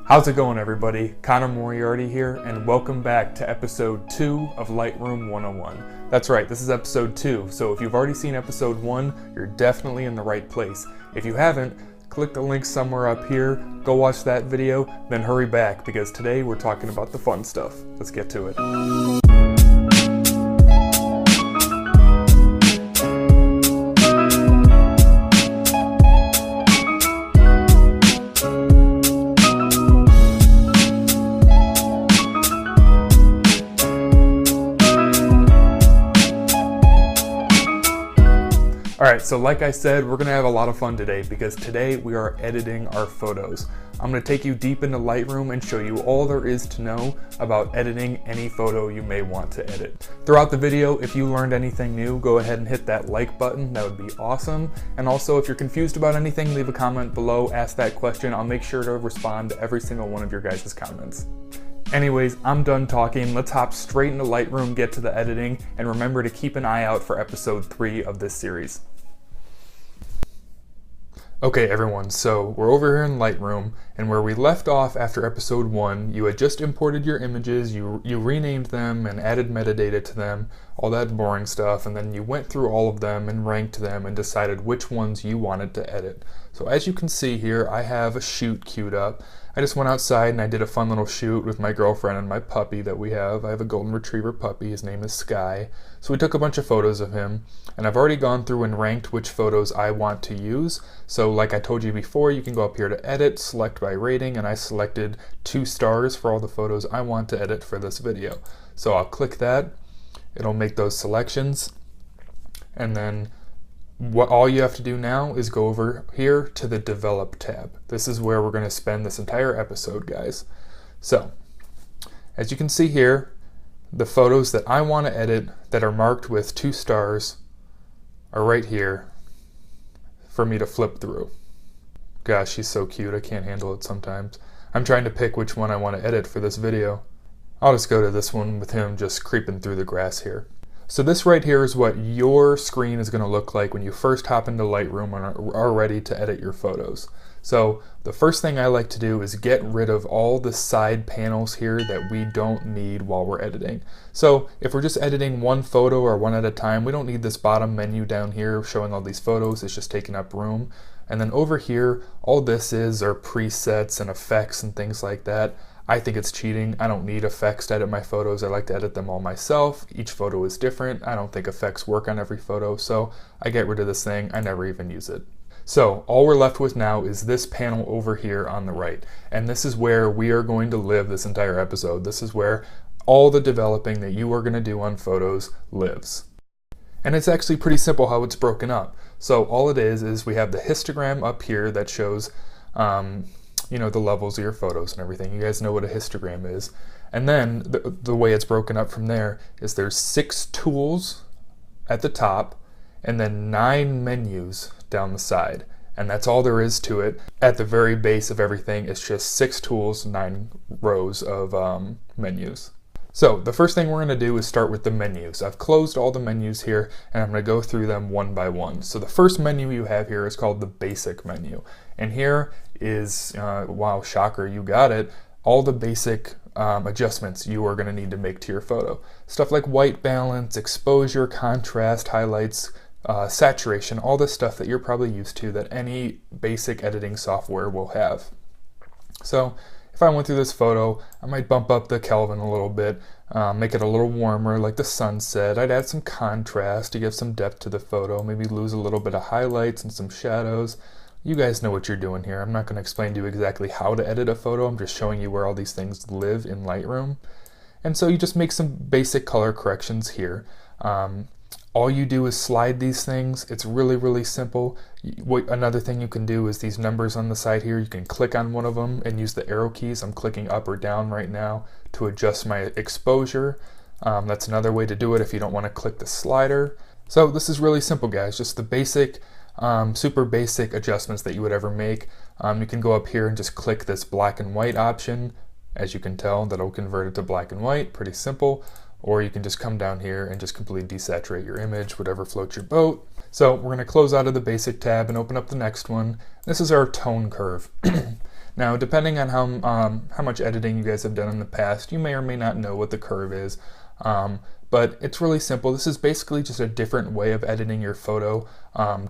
How's it going, everybody? Moriarty here, and welcome back to episode 2 of Lightroom 101. That's right, this is episode 2, so if you've already seen episode 1, you're definitely in the right place. If you haven't, click the link somewhere up here, go watch that video, then hurry back, because today we're talking about the fun stuff. Let's get to it. Alright, so like I said, we're going to have a lot of fun today because today we are editing our photos. I'm going to take you deep into Lightroom and show you all there is to know about editing any photo you may want to edit. Throughout the video, if you learned anything new, go ahead and hit that like button. That would be awesome. And also, if you're confused about anything, leave a comment below, ask that question. I'll make sure to respond to every single one of your guys' comments. Anyways, I'm done talking. Let's hop straight into Lightroom, get to the editing, and remember to keep an eye out for episode 3 of this series. Okay everyone, so we're over here in Lightroom, and where we left off after episode 1, you had just imported your images, you renamed them and added metadata to them, all that boring stuff, and then you went through all of them and ranked them and decided which ones you wanted to edit. So as you can see here, I have a shoot queued up. I just went outside and I did a fun little shoot with my girlfriend and my puppy that we have. I have a golden retriever puppy, his name is Sky. So we took a bunch of photos of him, and I've already gone through and ranked which photos I want to use. So like I told you before, you can go up here to edit, select by rating, and I selected 2 stars for all the photos I want to edit for this video. So I'll click that, it'll make those selections, and then what all you have to do now is go over here to the Develop tab. This is where we're going to spend this entire episode, guys. So, as you can see here, the photos that I want to edit that are marked with 2 stars are right here for me to flip through. Gosh, she's so cute, I can't handle it sometimes. I'm trying to pick which one I want to edit for this video. I'll just go to this one with him just creeping through the grass here. So this right here is what your screen is going to look like when you first hop into Lightroom and are ready to edit your photos. So the first thing I like to do is get rid of all the side panels here that we don't need while we're editing. So if we're just editing one photo or one at a time, we don't need this bottom menu down here showing all these photos. It's just taking up room. And then over here, all this are presets and effects and things like that. I think it's cheating. I don't need effects to edit my photos. I like to edit them all myself. Each photo is different. I don't think effects work on every photo, so I get rid of this thing. I never even use it. So all we're left with now is this panel over here on the right. And this is where we are going to live this entire episode. This is where all the developing that you are going to do on photos lives. And it's actually pretty simple how it's broken up. So all it is we have the histogram up here that shows you know, the levels of your photos and everything. You guys know what a histogram is. And then the way it's broken up from there is there's 6 tools at the top and then 9 menus down the side. And that's all there is to it. At the very base of everything, it's just 6 tools, 9 rows of menus. So the first thing we're going to do is start with the menus. I've closed all the menus here and I'm going to go through them one by one. So the first menu you have here is called the basic menu. And here is, wow, shocker, you got it, all the basic adjustments you are going to need to make to your photo. Stuff like white balance, exposure, contrast, highlights, saturation, all this stuff that you're probably used to that any basic editing software will have. So if I went through this photo, I might bump up the Kelvin a little bit, make it a little warmer like the sunset. I'd add some contrast to give some depth to the photo, maybe lose a little bit of highlights and some shadows. You guys know what you're doing here. I'm not going to explain to you exactly how to edit a photo. I'm just showing you where all these things live in Lightroom. And so you just make some basic color corrections here. All you do is slide these things. It's really, really simple. Another thing you can do is these numbers on the side here. You can click on one of them and use the arrow keys. I'm clicking up or down right now to adjust my exposure. That's another way to do it if you don't want to click the slider. So this is really simple, guys. Just the basic super basic adjustments that you would ever make. You can go up here and just click this black and white option. As you can tell, that'll convert it to black and white, pretty simple. Or you can just come down here and just completely desaturate your image, whatever floats your boat. So we're going to close out of the basic tab and open up the next one. This is our tone curve. Now, depending on how much editing you guys have done in the past, you may or may not know what the curve is. But it's really simple. This is basically just a different way of editing your photo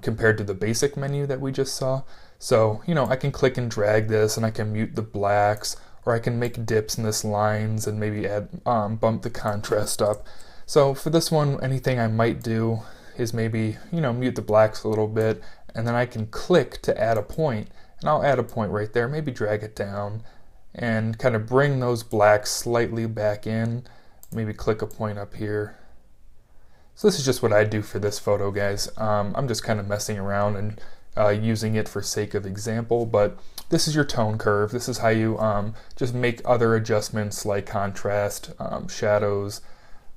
compared to the basic menu that we just saw. So, I can click and drag this, and I can mute the blacks, or I can make dips in this lines and maybe add bump the contrast up. So for this one, anything I might do is maybe, mute the blacks a little bit, and then I can click to add a point, and I'll add a point right there, maybe drag it down, and kind of bring those blacks slightly back in, maybe click a point up here. So this is just what I do for this photo, guys. I'm just kind of messing around and using it for sake of example, but this is your tone curve. This is how you just make other adjustments like contrast, shadows,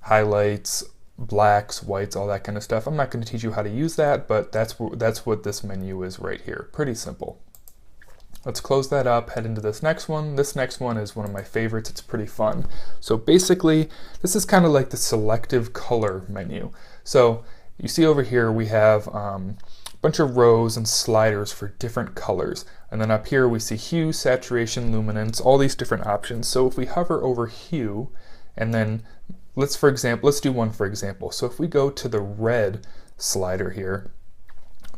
highlights, blacks, whites, all that kind of stuff. I'm not going to teach you how to use that, but that's what this menu is right here. Pretty simple. Let's close that up, head into this next one. This next one is one of my favorites. It's pretty fun. So basically, this is kind of like the selective color menu. So you see over here we have bunch of rows and sliders for different colors, and then up here we see hue, saturation, luminance, all these different options. So if we hover over hue, and then let's do one for example. So if we go to the red slider here,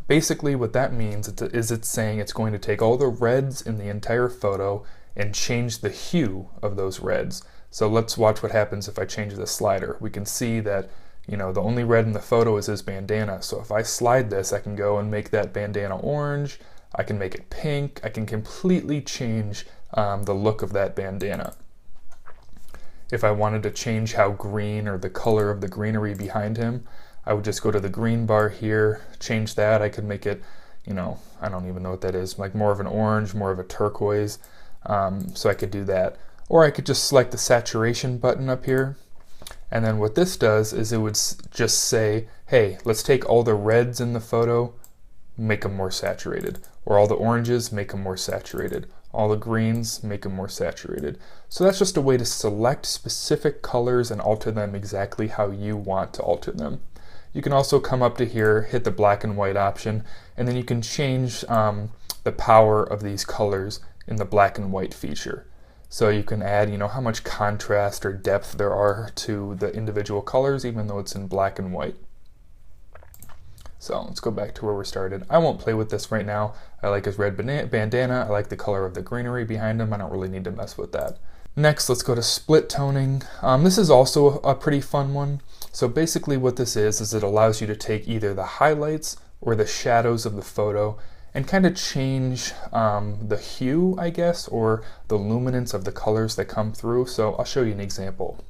basically what that means is it's saying it's going to take all the reds in the entire photo and change the hue of those reds. So let's watch what happens if I change the slider. We can see that the only red in the photo is his bandana. So if I slide this, I can go and make that bandana orange. I can make it pink. I can completely change the look of that bandana. If I wanted to change how green or the color of the greenery behind him, I would just go to the green bar here, change that. I could make it, I don't even know what that is, like more of an orange, more of a turquoise. So I could do that. Or I could just select the saturation button up here. And then what this does is it would just say, hey, let's take all the reds in the photo, make them more saturated. Or all the oranges, make them more saturated. All the greens, make them more saturated. So that's just a way to select specific colors and alter them exactly how you want to alter them. You can also come up to here, hit the black and white option, and then you can change the power of these colors in the black and white feature. So you can add, how much contrast or depth there are to the individual colors, even though it's in black and white. So let's go back to where we started. I won't play with this right now. I like his red bandana. I like the color of the greenery behind him. I don't really need to mess with that. Next, let's go to split toning. This is also a pretty fun one. So basically what this is it allows you to take either the highlights or the shadows of the photo and kind of change the hue, I guess, or the luminance of the colors that come through. So I'll show you an example.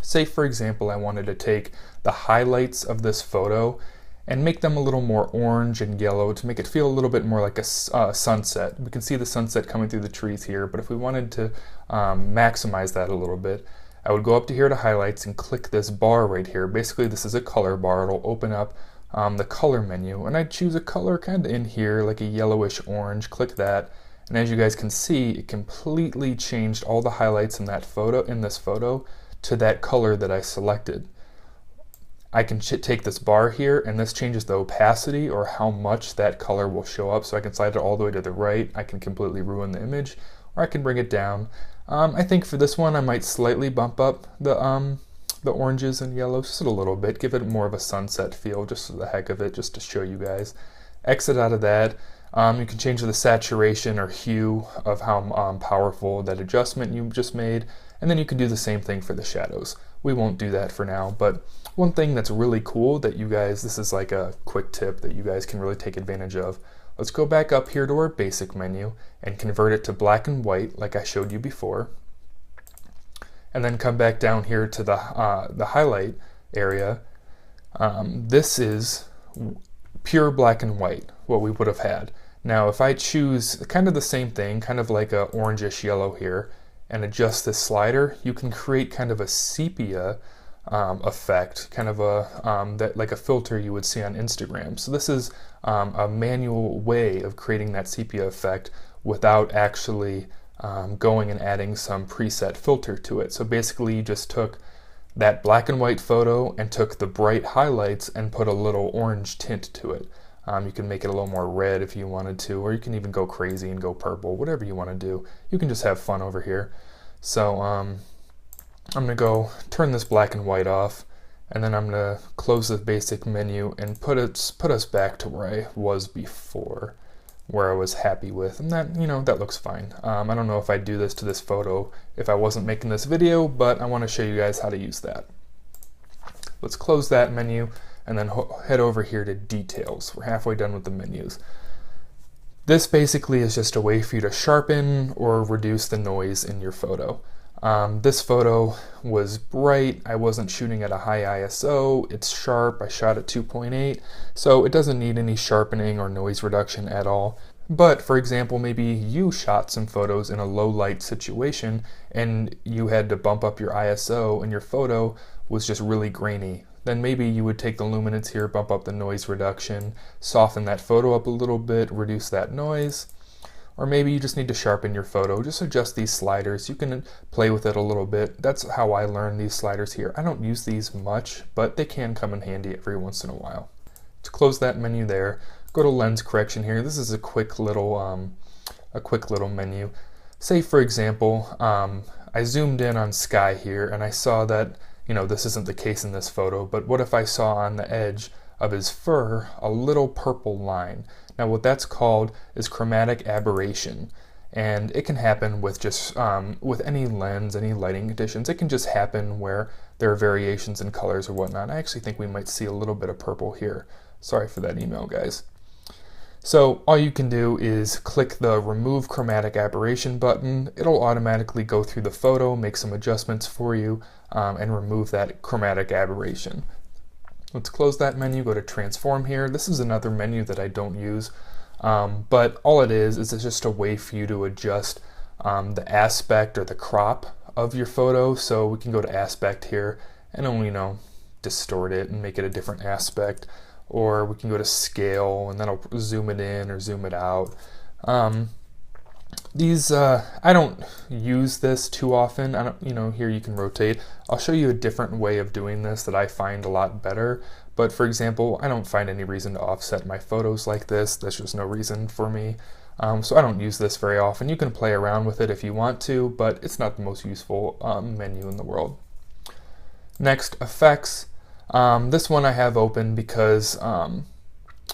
Say, for example, I wanted to take the highlights of this photo and make them a little more orange and yellow to make it feel a little bit more like a sunset. We can see the sunset coming through the trees here, but if we wanted to maximize that a little bit, I would go up to here to highlights and click this bar right here. Basically, this is a color bar. It'll open up the color menu, and I'd choose a color kind of in here, like a yellowish orange. Click that, and as you guys can see, it completely changed all the highlights in this photo to that color that I selected. I can take this bar here, and this changes the opacity or how much that color will show up. So I can slide it all the way to the right. I can completely ruin the image, or I can bring it down. I think for this one, I might slightly bump up the oranges and yellows just a little bit, give it more of a sunset feel, just for the heck of it, just to show you guys. Exit out of that. You can change the saturation or hue of how powerful that adjustment you just made, and then you can do the same thing for the shadows. We won't do that for now, but one thing that's really cool that you guys, this is like a quick tip that you guys can really take advantage of. Let's go back up here to our basic menu and convert it to black and white like I showed you before. And then come back down here to the highlight area. This is pure black and white, what we would have had. Now if I choose kind of the same thing, kind of like a orangish yellow here, and adjust this slider, you can create kind of a sepia effect, kind of like a filter you would see on Instagram. So this is a manual way of creating that sepia effect without actually going and adding some preset filter to it. So basically you just took that black and white photo and took the bright highlights and put a little orange tint to it. You can make it a little more red if you wanted to, or you can even go crazy and go purple, whatever you want to do. You can just have fun over here. So I'm going to go turn this black and white off, and then I'm going to close the basic menu and put us back to where I was before, where I was happy with, and that, that looks fine. I don't know if I'd do this to this photo if I wasn't making this video, but I want to show you guys how to use that. Let's close that menu and then head over here to details. We're halfway done with the menus. This basically is just a way for you to sharpen or reduce the noise in your photo. This photo was bright. I wasn't shooting at a high ISO. It's sharp. I shot at 2.8, so it doesn't need any sharpening or noise reduction at all. But for example, maybe you shot some photos in a low light situation and you had to bump up your ISO and your photo was just really grainy. Then maybe you would take the luminance here, bump up the noise reduction, soften that photo up a little bit, reduce that noise. Or maybe you just need to sharpen your photo. Just adjust these sliders. You can play with it a little bit. That's how I learned these sliders here. I don't use these much, but they can come in handy every once in a while. To close that menu there, go to lens correction here. This is a quick little menu. Say for example, I zoomed in on sky here and I saw that, this isn't the case in this photo, but what if I saw on the edge of his fur a little purple line? Now what that's called is chromatic aberration, and it can happen with just with any lens, any lighting conditions. It can just happen where there are variations in colors or whatnot. I actually think we might see a little bit of purple here. Sorry for that email, guys. So all you can do is click the remove chromatic aberration button. It'll automatically go through the photo, make some adjustments for you, and remove that chromatic aberration. Let's close that menu, go to transform here. This is another menu that I don't use, but all it is it's just a way for you to adjust the aspect or the crop of your photo. So we can go to aspect here and only, distort it and make it a different aspect. Or we can go to scale and then I'll zoom it in or zoom it out. I don't use this too often. I don't, here you can rotate. I'll show you a different way of doing this that I find a lot better. But for example, I don't find any reason to offset my photos like this. There's just no reason for me. So I don't use this very often. You can play around with it if you want to, but it's not the most useful menu in the world. Next, effects. This one I have open because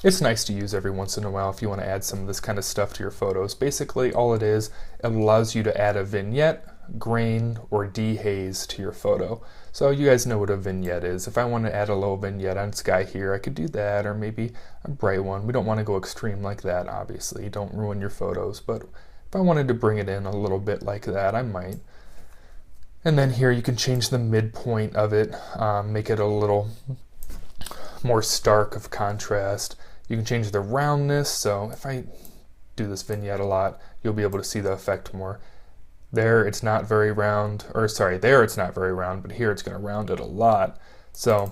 it's nice to use every once in a while if you want to add some of this kind of stuff to your photos. Basically, all it allows you to add a vignette, grain, or dehaze to your photo. So you guys know what a vignette is. If I want to add a little vignette on sky here, I could do that, or maybe a bright one. We don't want to go extreme like that, obviously. Don't ruin your photos, but if I wanted to bring it in a little bit like that, I might. And then here you can change the midpoint of it, make it a little more stark of contrast. You can change the roundness, so if I do this vignette a lot, you'll be able to see the effect more. There it's not very round, or sorry, there it's not very round, but here it's going to round it a lot. So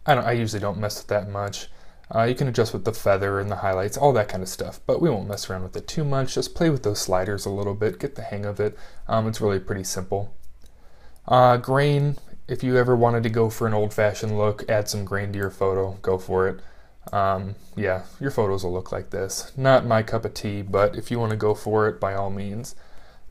I usually don't mess with that much. You can adjust with the feather and the highlights, all that kind of stuff, but we won't mess around with it too much. Just play with those sliders a little bit, get the hang of it. It's really pretty simple. Grain, if you ever wanted to go for an old-fashioned look, add some grain to your photo, go for it. Yeah, your photos will look like this. Not my cup of tea, but if you want to go for it, by all means.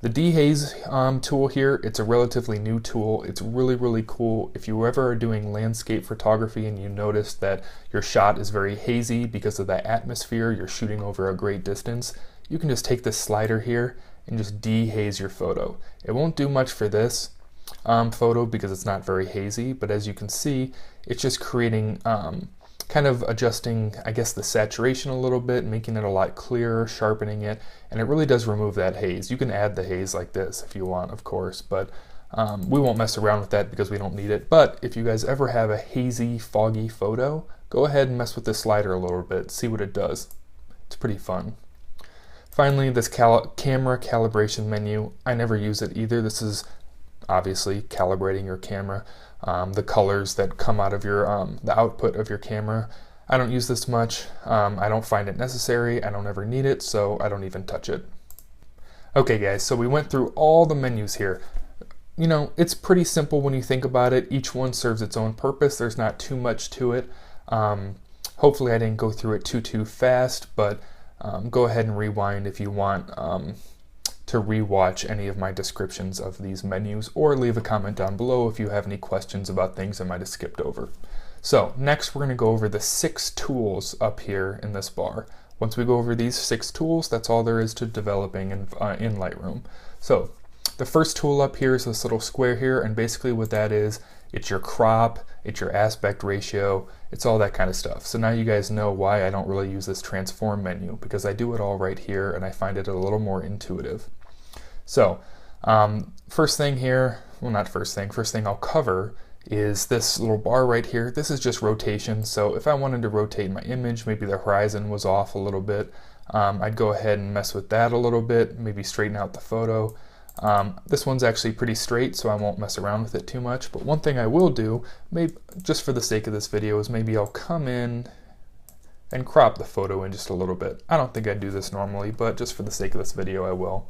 The dehaze tool here, it's a relatively new tool. It's really, really cool. If you ever are doing landscape photography and you notice that your shot is very hazy because of that atmosphere, you're shooting over a great distance, you can just take this slider here and just dehaze your photo. It won't do much for this photo because it's not very hazy, but as you can see, it's just creating kind of adjusting, I guess, the saturation a little bit, making it a lot clearer, sharpening it, and it really does remove that haze. You can add the haze like this if you want, of course, but we won't mess around with that because we don't need it. But if you guys ever have a hazy, foggy photo, go ahead and mess with this slider a little bit, see what it does. It's pretty fun. Finally, this camera calibration menu, I never use it either. This is obviously calibrating your camera. The colors that come out of your the output of your camera. I don't use this much. I don't find it necessary. I don't ever need it, so I don't even touch it. Okay guys, so we went through all the menus here. You know, it's pretty simple when you think about it. Each one serves its own purpose. There's not too much to it. Hopefully I didn't go through it too fast, but go ahead and rewind if you want to rewatch any of my descriptions of these menus, or leave a comment down below if you have any questions about things I might have skipped over. So next we're going to go over the 6 tools up here in this bar. Once we go over these 6 tools, that's all there is to developing in Lightroom. So the first tool up here is this little square here, and basically what that is, it's your crop, it's your aspect ratio, it's all that kind of stuff. So now you guys know why I don't really use this transform menu, because I do it all right here and I find it a little more intuitive. So first thing here, well not first thing I'll cover is this little bar right here. This is just rotation, so if I wanted to rotate my image, maybe the horizon was off a little bit, I'd go ahead and mess with that a little bit, maybe straighten out the photo. This one's actually pretty straight, so I won't mess around with it too much, but one thing I will do, maybe just for the sake of this video, is maybe I'll come in and crop the photo in just a little bit. I don't think I'd do this normally, but just for the sake of this video I will.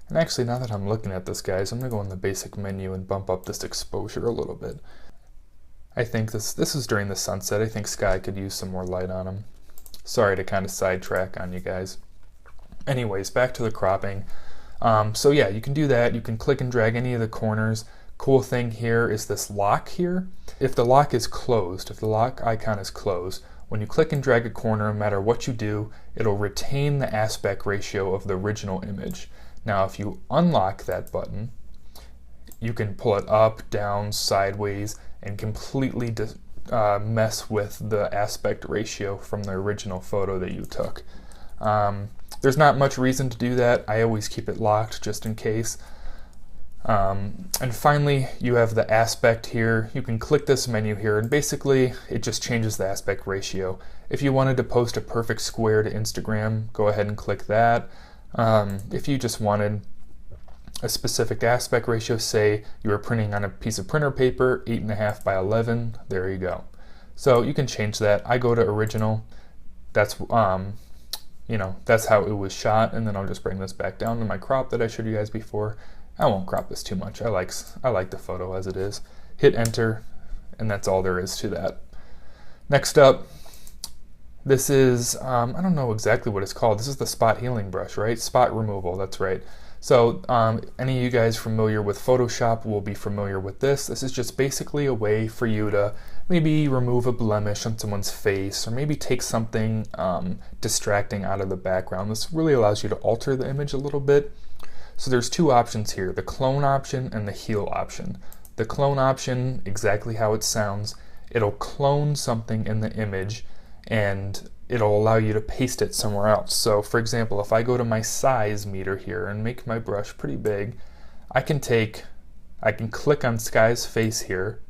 And actually, now that I'm looking at this, guys, I'm going to go in the basic menu and bump up this exposure a little bit. I think this is during the sunset. I think sky could use some more light on him. Sorry to kind of sidetrack on you guys. Anyways, back to the cropping. So yeah, you can do that. You can click and drag any of the corners. Cool thing here is this lock here. If the lock is closed, if the lock icon is closed, when you click and drag a corner, no matter what you do, it'll retain the aspect ratio of the original image. Now if you unlock that button, you can pull it up, down, sideways, and completely mess with the aspect ratio from the original photo that you took. There's not much reason to do that. I always keep it locked just in case. And finally, you have the aspect here. You can click this menu here, and basically it just changes the aspect ratio. If you wanted to post a perfect square to Instagram, go ahead and click that. If you just wanted a specific aspect ratio, say you were printing on a piece of printer paper, 8.5 by 11, there you go. So you can change that. I go to original. That's that's how it was shot, and then I'll just bring this back down to my crop that I showed you guys before. I won't crop this too much. I like the photo as it is. Hit enter, and that's all there is to that. Next up, this is, I don't know exactly what it's called. This is the spot healing brush, right? Spot removal, that's right. So any of you guys familiar with Photoshop will be familiar with this. This is just basically a way for you to maybe remove a blemish on someone's face, or maybe take something distracting out of the background. This really allows you to alter the image a little bit. So there's 2 options here, the clone option and the heal option. The clone option, exactly how it sounds, it'll clone something in the image and it'll allow you to paste it somewhere else. So for example, if I go to my size meter here and make my brush pretty big, I can click on Sky's face here.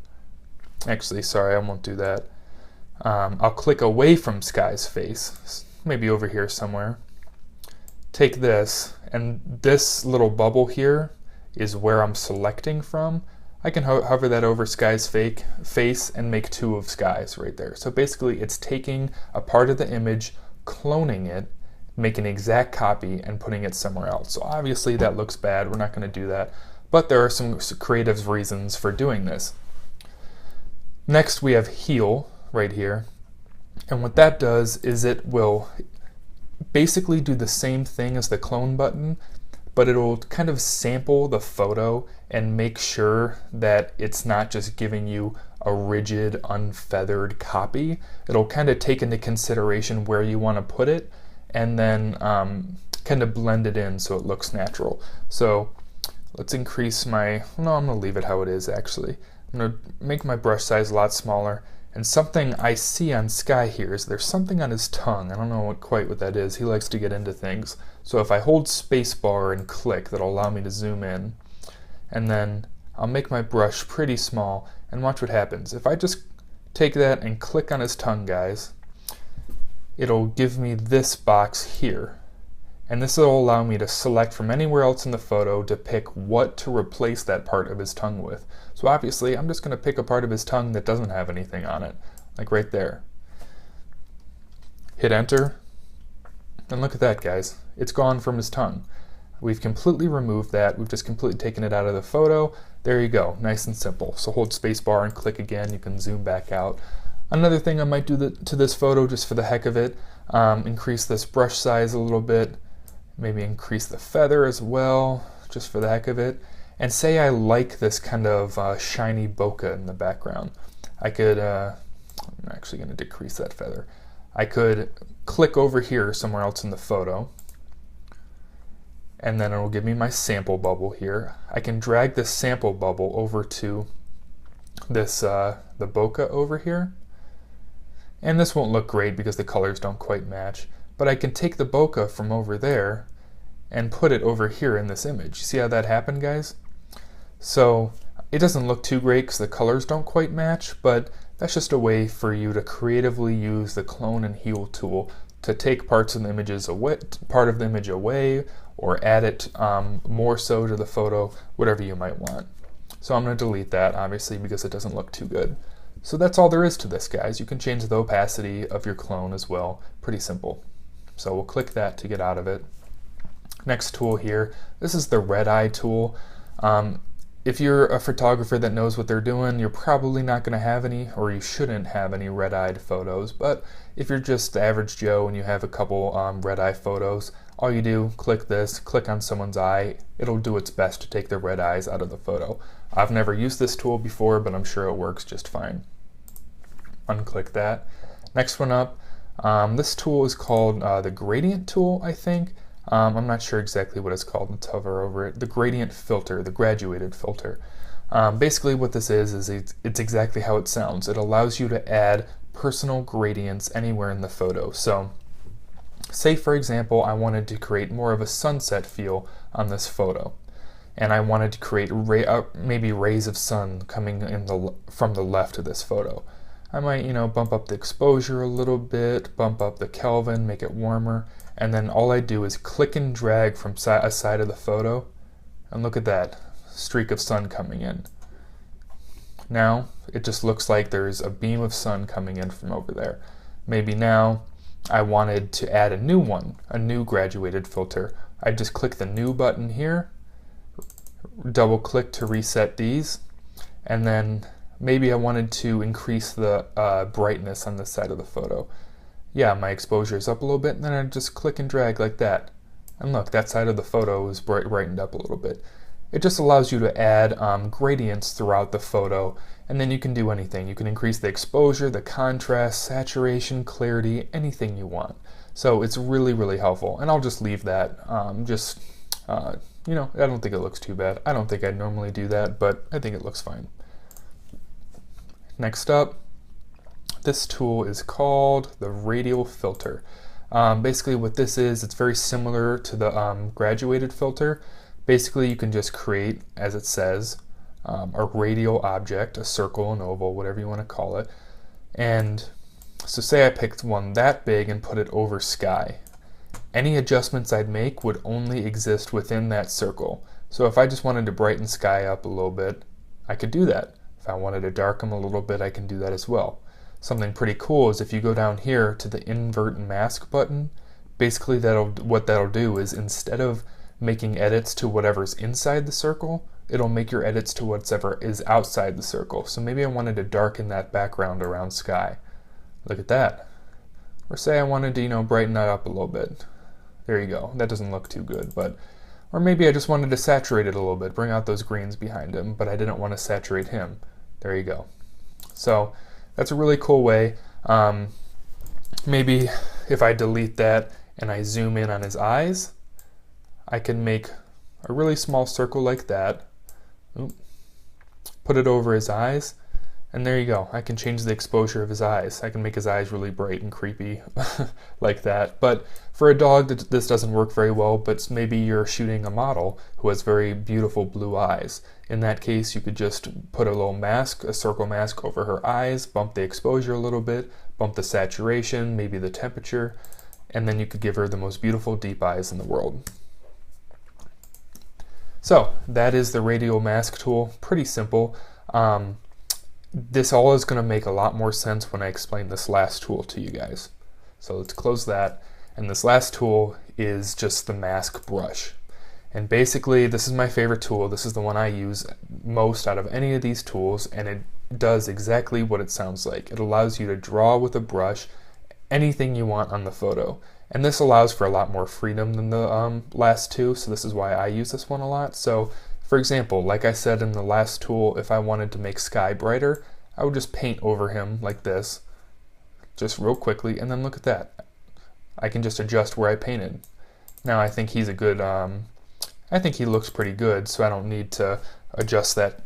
Actually, sorry, I won't do that. I'll click away from Sky's face, maybe over here somewhere. Take this, and this little bubble here is where I'm selecting from. I can hover that over Sky's face and make 2 of Sky's right there. So basically it's taking a part of the image, cloning it, making an exact copy, and putting it somewhere else. So obviously that looks bad, we're not going to do that, but there are some creative reasons for doing this. Next we have heal right here, and what that does is it will basically do the same thing as the clone button, but it'll kind of sample the photo and make sure that it's not just giving you a rigid, unfeathered copy. It'll kind of take into consideration where you want to put it, and then kind of blend it in so it looks natural. So let's increase I'm going to leave it how it is actually. I'm going to make my brush size a lot smaller. And something I see on Sky here is there's something on his tongue. I don't know quite what that is. He likes to get into things. So if I hold spacebar and click, that'll allow me to zoom in. And then I'll make my brush pretty small, and watch what happens. If I just take that and click on his tongue, guys, it'll give me this box here. And this will allow me to select from anywhere else in the photo to pick what to replace that part of his tongue with. So obviously I'm just going to pick a part of his tongue that doesn't have anything on it, like right there. Hit enter, and look at that, guys. It's gone from his tongue. We've completely removed that. We've just completely taken it out of the photo. There you go, nice and simple. So hold spacebar and click again. You can zoom back out. Another thing I might do to this photo just for the heck of it, increase this brush size a little bit, maybe increase the feather as well, just for the heck of it. And say I like this kind of shiny bokeh in the background. I could, I'm actually going to decrease that feather. I could click over here somewhere else in the photo, and then it will give me my sample bubble here. I can drag this sample bubble over to this the bokeh over here. And this won't look great because the colors don't quite match, but I can take the bokeh from over there and put it over here in this image. You see how that happened, guys? So it doesn't look too great because the colors don't quite match, but that's just a way for you to creatively use the clone and heal tool to take parts of the images away, part of the image away, or add it more so to the photo, whatever you might want. So I'm going to delete that, obviously, because it doesn't look too good. So that's all there is to this, guys. You can change the opacity of your clone as well. Pretty simple. So we'll click that to get out of it. Next tool here, this is the red eye tool. If you're a photographer that knows what they're doing, you're probably not going to have any, or you shouldn't have any red-eyed photos. But if you're just the average Joe and you have a couple red-eye photos, all you do, click this, click on someone's eye, it'll do its best to take the red eyes out of the photo. I've never used this tool before, but I'm sure it works just fine. Unclick that. Next one up, this tool is called the gradient tool, I think. I'm not sure exactly what it's called. Let's hover over it. The gradient filter, the graduated filter. Basically what this is it's exactly how it sounds. It allows you to add personal gradients anywhere in the photo. So say for example I wanted to create more of a sunset feel on this photo, and I wanted to create maybe rays of sun coming from the left of this photo. I might, bump up the exposure a little bit, bump up the Kelvin, make it warmer, and then all I do is click and drag from a side of the photo, and look at that streak of sun coming in. Now it just looks like there's a beam of sun coming in from over there. Maybe now I wanted to add a new one, a new graduated filter. I just click the new button here, double click to reset these, and then maybe I wanted to increase the brightness on this side of the photo. Yeah, my exposure is up a little bit, and then I just click and drag like that. And look, that side of the photo is brightened up a little bit. It just allows you to add gradients throughout the photo, and then you can do anything. You can increase the exposure, the contrast, saturation, clarity, anything you want. So it's really, really helpful, and I'll just leave that. I don't think it looks too bad. I don't think I'd normally do that, but I think it looks fine. Next up, this tool is called the Radial filter. Basically what this is, it's very similar to the graduated filter. Basically you can just create, as it says, a radial object, a circle, an oval, whatever you want to call it. And so say I picked one that big and put it over sky. Any adjustments I'd make would only exist within that circle. So if I just wanted to brighten sky up a little bit, I could do that. If I wanted to darken a little bit, I can do that as well. Something pretty cool is if you go down here to the invert mask button, basically what that'll do is instead of making edits to whatever's inside the circle, it'll make your edits to whatever is outside the circle. So maybe I wanted to darken that background around sky. Look at that. Or say I wanted to, brighten that up a little bit. There you go. That doesn't look too good, or maybe I just wanted to saturate it a little bit, bring out those greens behind him, but I didn't want to saturate him. There you go. So that's a really cool way. Maybe if I delete that and I zoom in on his eyes, I can make a really small circle like that. Oop. Put it over his eyes, and there you go. I can change the exposure of his eyes. I can make his eyes really bright and creepy like that. But for a dog, this doesn't work very well, but maybe you're shooting a model who has very beautiful blue eyes. In that case, you could just put a little mask, a circle mask over her eyes, bump the exposure a little bit, bump the saturation, maybe the temperature, and then you could give her the most beautiful deep eyes in the world. So that is the radial mask tool. Pretty simple. This all is going to make a lot more sense when I explain this last tool to you guys. So let's close that. And this last tool is just the mask brush. And basically, this is my favorite tool. This is the one I use most out of any of these tools, and does exactly what it sounds like. It allows you to draw with a brush anything you want on the photo. And this allows for a lot more freedom than the last two, so this is why I use this one a lot. So, for example, like I said in the last tool, if I wanted to make sky brighter, I would just paint over him like this, just real quickly, and then look at that. I can just adjust where I painted. Now I think he's a good, I think he looks pretty good, so I don't need to adjust that,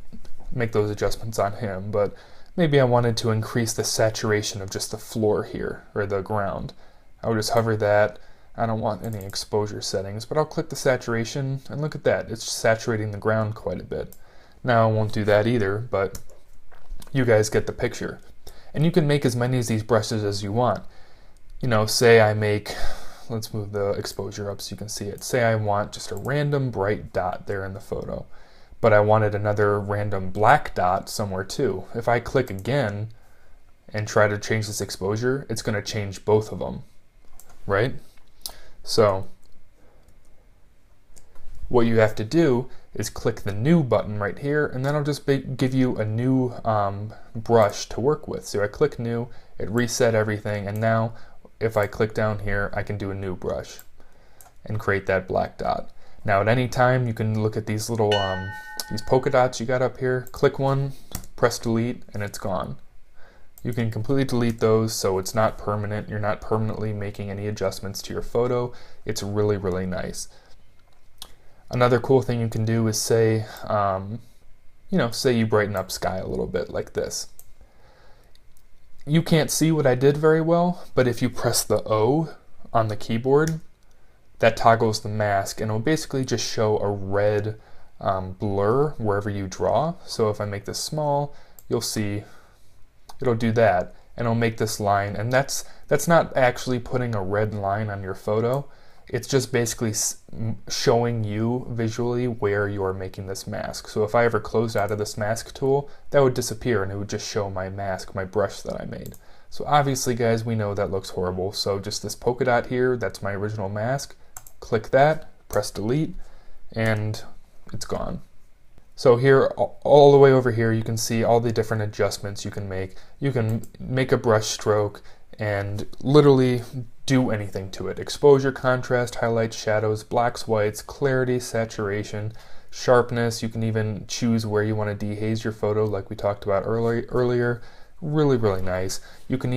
make those adjustments on him, but maybe I wanted to increase the saturation of just the floor here, or the ground. I would just hover that. I don't want any exposure settings, but I'll click the saturation, and look at that, it's saturating the ground quite a bit. Now I won't do that either, but you guys get the picture. And you can make as many of these brushes as you want. You know, say I make, let's move the exposure up so you can see it. Say I want just a random bright dot there in the photo, but I wanted another random black dot somewhere too. If I click again and try to change this exposure, it's going to change both of them, right? So what you have to do is click the new button right here, and then I'll just give you a new brush to work with. So I click new, it reset everything, and now if I click down here, I can do a new brush and create that black dot. Now at any time you can look at these little these polka dots you got up here, click one, press delete, and it's gone. You can completely delete those, so it's not permanent. You're not permanently making any adjustments to your photo. It's really, really nice. Another cool thing you can do is say, you know, say you brighten up sky a little bit like this. You can't see what I did very well, but if you press the O on the keyboard, that toggles the mask, and it'll basically just show a red blur wherever you draw. So if I make this small, you'll see it'll do that, and it'll make this line, and that's not actually putting a red line on your photo. It's just basically showing you visually where you're making this mask. So if I ever closed out of this mask tool, that would disappear and it would just show my mask, my brush that I made. So obviously, guys, we know that looks horrible. So just this polka dot here, that's my original mask. Click that, press delete, and it's gone. So here, all the way over here, you can see all the different adjustments you can make. You can make a brush stroke and literally do anything to it. Exposure, contrast, highlights, shadows, blacks, whites, clarity, saturation, sharpness. You can even choose where you want to dehaze your photo like we talked about earlier. Really, really nice. You can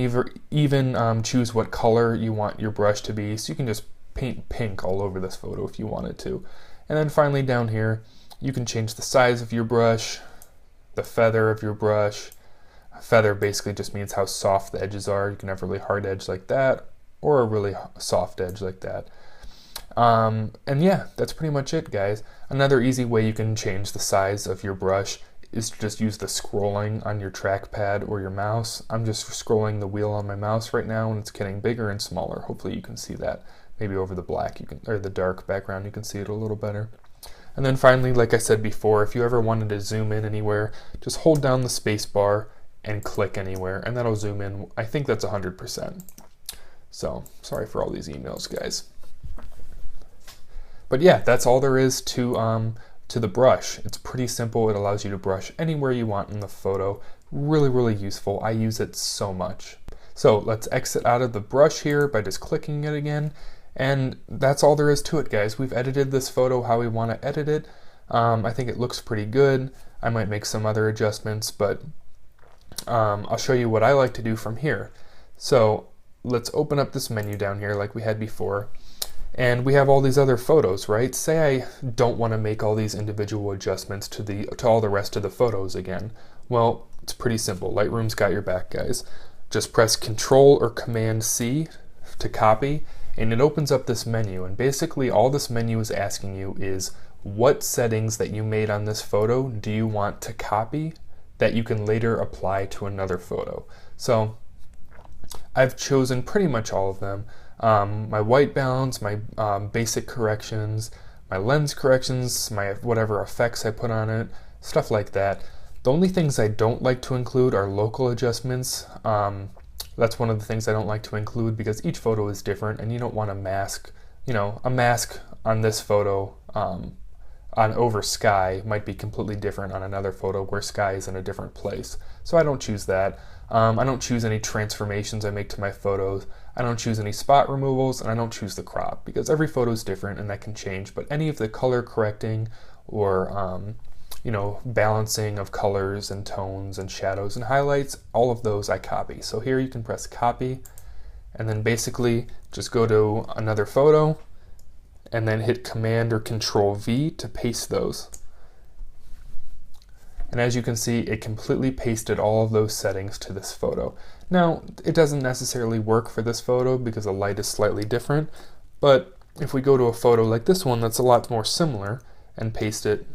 even choose what color you want your brush to be, so you can just paint pink all over this photo if you wanted to. And then finally down here, you can change the size of your brush, the feather of your brush. Feather basically just means how soft the edges are. You can have a really hard edge like that, or a really soft edge like that. And yeah, that's pretty much it, guys. Another easy way you can change the size of your brush is to just use the scrolling on your trackpad or your mouse. I'm just scrolling the wheel on my mouse right now, and it's getting bigger and smaller. Hopefully you can see that. Maybe over the black, or the dark background, you can see it a little better. And then finally, like I said before, if you ever wanted to zoom in anywhere, just hold down the space bar and click anywhere, and that'll zoom in. I think that's 100%. So sorry for all these emails, guys. But yeah, that's all there is to the brush. It's pretty simple. It allows you to brush anywhere you want in the photo. Really, really useful. I use it so much. So let's exit out of the brush here by just clicking it again. And that's all there is to it, guys. We've edited this photo how we want to edit it. I think it looks pretty good. I might make some other adjustments, but I'll show you what I like to do from here. So let's open up this menu down here like we had before. And we have all these other photos, right? Say I don't want to make all these individual adjustments to all the rest of the photos again. Well, it's pretty simple. Lightroom's got your back, guys. Just press Control or Command C to copy, and it opens up this menu. And basically all this menu is asking you is, what settings that you made on this photo do you want to copy that you can later apply to another photo? So I've chosen pretty much all of them. My white balance, my basic corrections, my lens corrections, my whatever effects I put on it, stuff like that. The only things I don't like to include are local adjustments. That's one of the things I don't like to include because each photo is different and you don't want to mask, you know, a mask on this photo on over sky might be completely different on another photo where sky is in a different place. So I don't choose that. I don't choose any transformations I make to my photos. I don't choose any spot removals, and I don't choose the crop because every photo is different and that can change. But any of the color correcting or balancing of colors and tones and shadows and highlights, all of those I copy. So here you can press copy and then basically just go to another photo and then hit Command or Control V to paste those. And as you can see, it completely pasted all of those settings to this photo. Now, it doesn't necessarily work for this photo because the light is slightly different, but if we go to a photo like this one that's a lot more similar and paste it,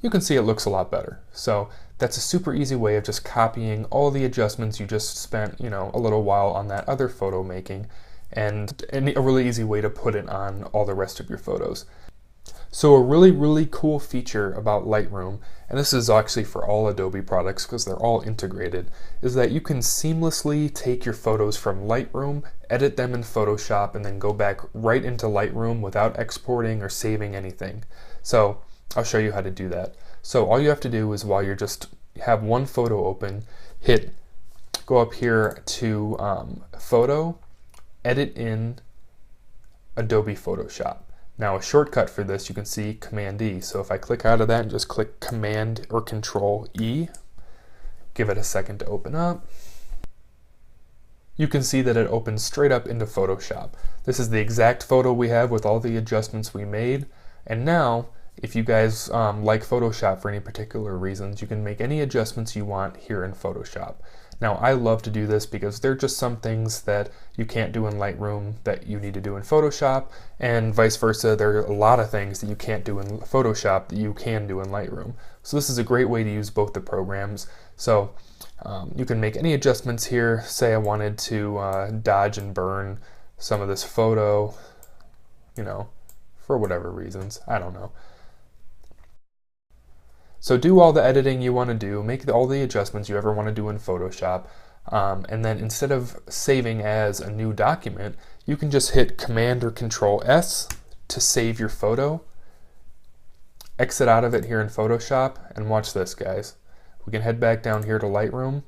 you can see it looks a lot better. So that's a super easy way of just copying all the adjustments you just spent, a little while on that other photo making, and a really easy way to put it on all the rest of your photos. So a really, really cool feature about Lightroom, and this is actually for all Adobe products because they're all integrated, is that you can seamlessly take your photos from Lightroom, edit them in Photoshop, and then go back right into Lightroom without exporting or saving anything. So I'll show you how to do that. So all you have to do is while you're just have one photo open, go up here to Photo, Edit in Adobe Photoshop. Now a shortcut for this, you can see Command E. So if I click out of that and just click Command or Control E, give it a second to open up, you can see that it opens straight up into Photoshop. This is the exact photo we have with all the adjustments we made. And now, if you guys like Photoshop for any particular reasons, you can make any adjustments you want here in Photoshop. Now, I love to do this because there are just some things that you can't do in Lightroom that you need to do in Photoshop, and vice versa. There are a lot of things that you can't do in Photoshop that you can do in Lightroom. So this is a great way to use both the programs. So you can make any adjustments here. Say I wanted to dodge and burn some of this photo, for whatever reasons. I don't know. So do all the editing you want to do, make all the adjustments you ever want to do in Photoshop, and then instead of saving as a new document, you can just hit Command or Control S to save your photo, exit out of it here in Photoshop, and watch this, guys. We can head back down here to Lightroom,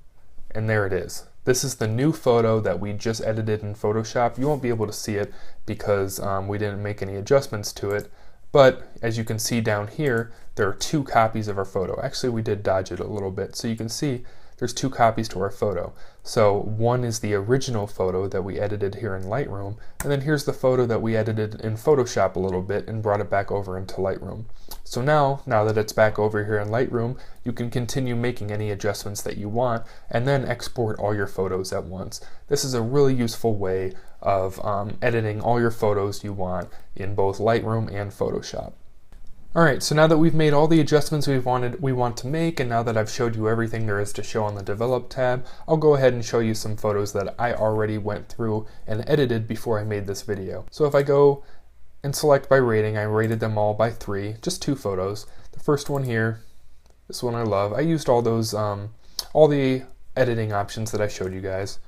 and there it is. This is the new photo that we just edited in Photoshop. You won't be able to see it because we didn't make any adjustments to it. But as you can see down here, there are two copies of our photo. Actually, we did dodge it a little bit. So you can see there's two copies to our photo. So one is the original photo that we edited here in Lightroom, and then here's the photo that we edited in Photoshop a little bit and brought it back over into Lightroom. So now that it's back over here in Lightroom, you can continue making any adjustments that you want and then export all your photos at once. This is a really useful way of editing all your photos you want in both Lightroom and Photoshop. Alright, so now that we've made all the adjustments we want to make, and now that I've showed you everything there is to show on the Develop tab, I'll go ahead and show you some photos that I already went through and edited before I made this video. So if I go and select by rating, I rated them all by 3, just 2 photos. The first one here, this one I love. I used all those, all the editing options that I showed you guys.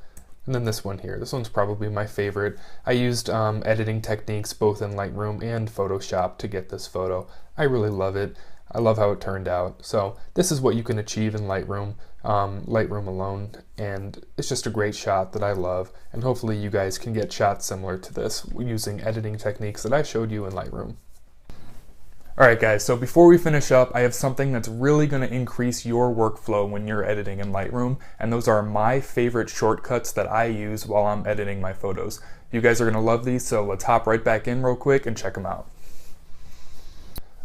And then this one here, this one's probably my favorite. I used editing techniques both in Lightroom and Photoshop to get this photo. I really love it. I love how it turned out. So this is what you can achieve in Lightroom, Lightroom alone, and it's just a great shot that I love, and hopefully you guys can get shots similar to this using editing techniques that I showed you in Lightroom. Alright guys, so before we finish up, I have something that's really going to increase your workflow when you're editing in Lightroom, and those are my favorite shortcuts that I use while I'm editing my photos. You guys are going to love these, so let's hop right back in real quick and check them out.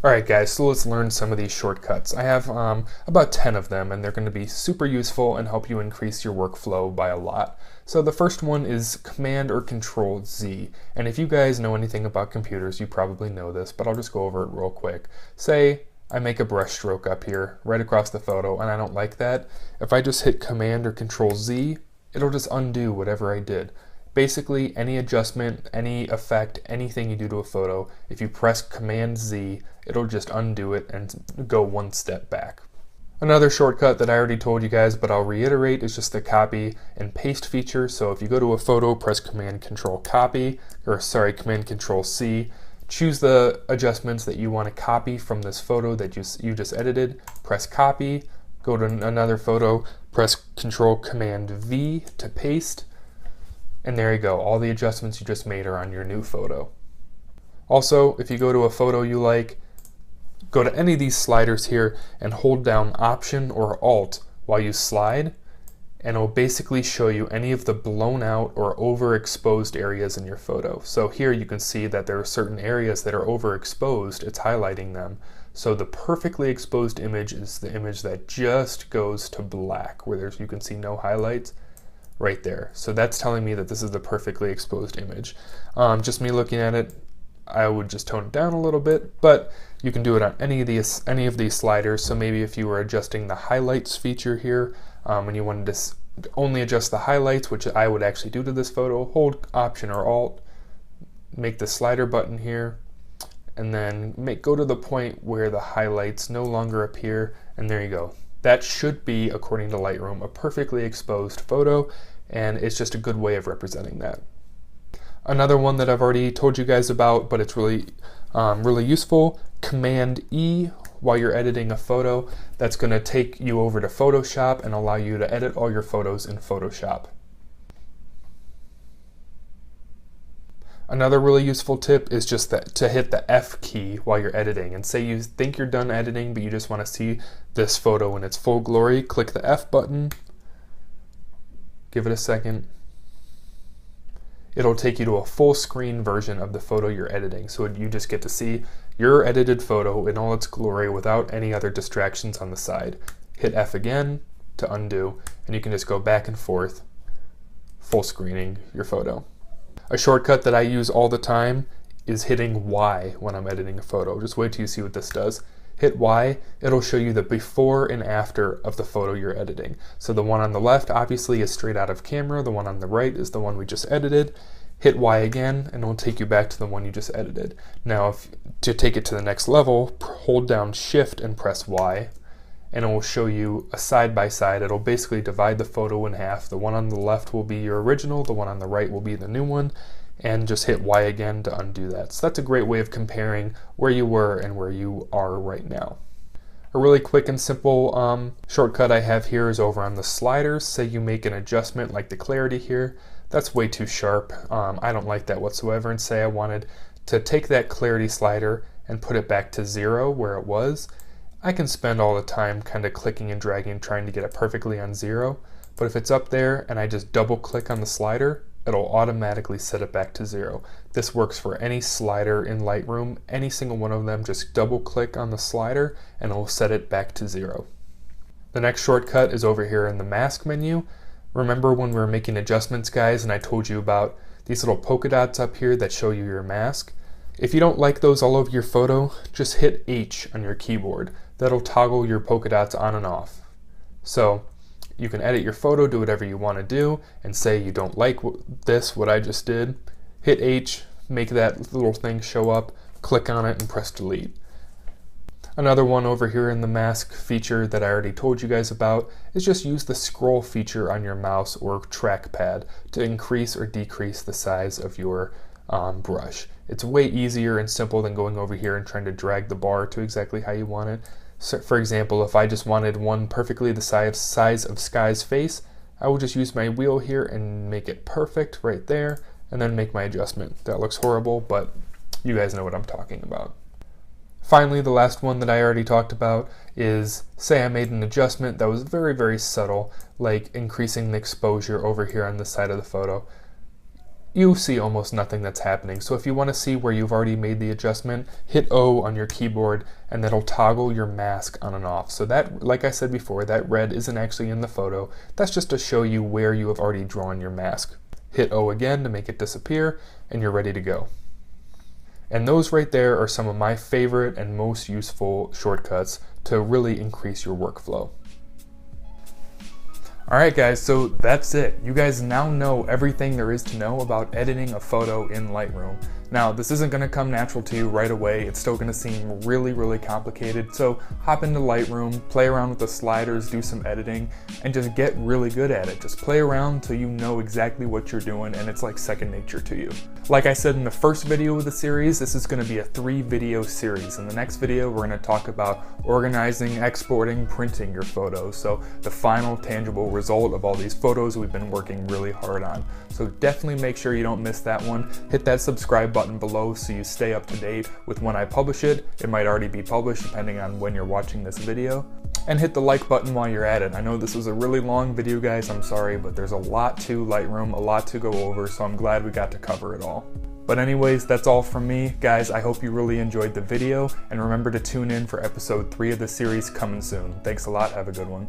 Alright guys, so let's learn some of these shortcuts. I have about 10 of them, and they're going to be super useful and help you increase your workflow by a lot. So the first one is Command or Control Z, and if you guys know anything about computers, you probably know this, but I'll just go over it real quick. Say I make a brush stroke up here, right across the photo, and I don't like that. If I just hit Command or Control Z, it'll just undo whatever I did. Basically, any adjustment, any effect, anything you do to a photo, if you press Command Z, it'll just undo it and go one step back. Another shortcut that I already told you guys, but I'll reiterate, is just the copy and paste feature. So if you go to a photo, press Command Control Copy, or sorry, Command Control C choose the adjustments that you want to copy from this photo that you just edited, press copy, go to another photo, press Control-Command-V to paste, and there you go. All the adjustments you just made are on your new photo. Also, if you go to a photo you like, go to any of these sliders here and hold down Option or Alt while you slide, and it'll basically show you any of the blown out or overexposed areas in your photo. So here you can see that there are certain areas that are overexposed, it's highlighting them. So the perfectly exposed image is the image that just goes to black, where you can see no highlights right there. So that's telling me that this is the perfectly exposed image. Just me looking at it, I would just tone it down a little bit, but you can do it on any of these sliders. So maybe if you were adjusting the highlights feature here, and you wanted to only adjust the highlights, which I would actually do to this photo, hold Option or Alt, make the slider button here, and then go to the point where the highlights no longer appear, and there you go. That should be, according to Lightroom, a perfectly exposed photo, and it's just a good way of representing that. Another one that I've already told you guys about, but it's really useful, Command-E while you're editing a photo. That's going to take you over to Photoshop and allow you to edit all your photos in Photoshop. Another really useful tip is just to hit the F key while you're editing, and say you think you're done editing but you just want to see this photo in its full glory, click the F button, give it a second. It'll take you to a full screen version of the photo you're editing, so you just get to see your edited photo in all its glory without any other distractions on the side. Hit F again to undo, and you can just go back and forth, full screening your photo. A shortcut that I use all the time is hitting Y when I'm editing a photo. Just wait till you see what this does. Hit Y, it'll show you the before and after of the photo you're editing. So the one on the left obviously is straight out of camera, the one on the right is the one we just edited. Hit Y again and it'll take you back to the one you just edited. Now to take it to the next level, hold down Shift and press Y, and it will show you a side by side. It'll basically divide the photo in half. The one on the left will be your original, the one on the right will be the new one, and just hit Y again to undo that. So that's a great way of comparing where you were and where you are right now. A really quick and simple shortcut I have here is over on the sliders. Say you make an adjustment like the clarity here. That's way too sharp. I don't like that whatsoever, and say I wanted to take that clarity slider and put it back to 0 where it was. I can spend all the time kind of clicking and dragging trying to get it perfectly on 0, but if it's up there and I just double click on the slider, it'll automatically set it back to 0. This works for any slider in Lightroom, any single one of them. Just double click on the slider and it'll set it back to 0. The next shortcut is over here in the mask menu. Remember when we were making adjustments, guys, and I told you about these little polka dots up here that show you your mask? If you don't like those all over your photo, just hit H on your keyboard. That'll toggle your polka dots on and off. So you can edit your photo, do whatever you want to do, and say you don't like what I just did. Hit H, make that little thing show up, click on it, and press delete. Another one over here in the mask feature that I already told you guys about is just use the scroll feature on your mouse or trackpad to increase or decrease the size of your brush. It's way easier and simple than going over here and trying to drag the bar to exactly how you want it. So for example, if I just wanted one perfectly the size of Sky's face, I will just use my wheel here and make it perfect right there, and then make my adjustment. That looks horrible, but you guys know what I'm talking about. Finally, the last one that I already talked about is, say I made an adjustment that was very, very subtle, like increasing the exposure over here on the side of the photo. You see almost nothing that's happening. So if you want to see where you've already made the adjustment, hit O on your keyboard and that'll toggle your mask on and off. So that, like I said before, that red isn't actually in the photo. That's just to show you where you have already drawn your mask. Hit O again to make it disappear and you're ready to go. And those right there are some of my favorite and most useful shortcuts to really increase your workflow. Alright guys, so that's it. You guys now know everything there is to know about editing a photo in Lightroom. Now, this isn't going to come natural to you right away. It's still going to seem really, really complicated. So hop into Lightroom, play around with the sliders, do some editing, and just get really good at it. Just play around till you know exactly what you're doing and it's like second nature to you. Like I said in the first video of the series, this is going to be a 3-video series. In the next video, we're going to talk about organizing, exporting, printing your photos. So the final tangible result of all these photos we've been working really hard on. So definitely make sure you don't miss that one. Hit that subscribe button below so you stay up to date with when I publish it. It might already be published depending on when you're watching this video. And hit the like button while you're at it. I know this was a really long video, guys, I'm sorry, but there's a lot to Lightroom, a lot to go over, so I'm glad we got to cover it all. But anyways, that's all from me. Guys, I hope you really enjoyed the video, and remember to tune in for episode 3 of the series coming soon. Thanks a lot, have a good one.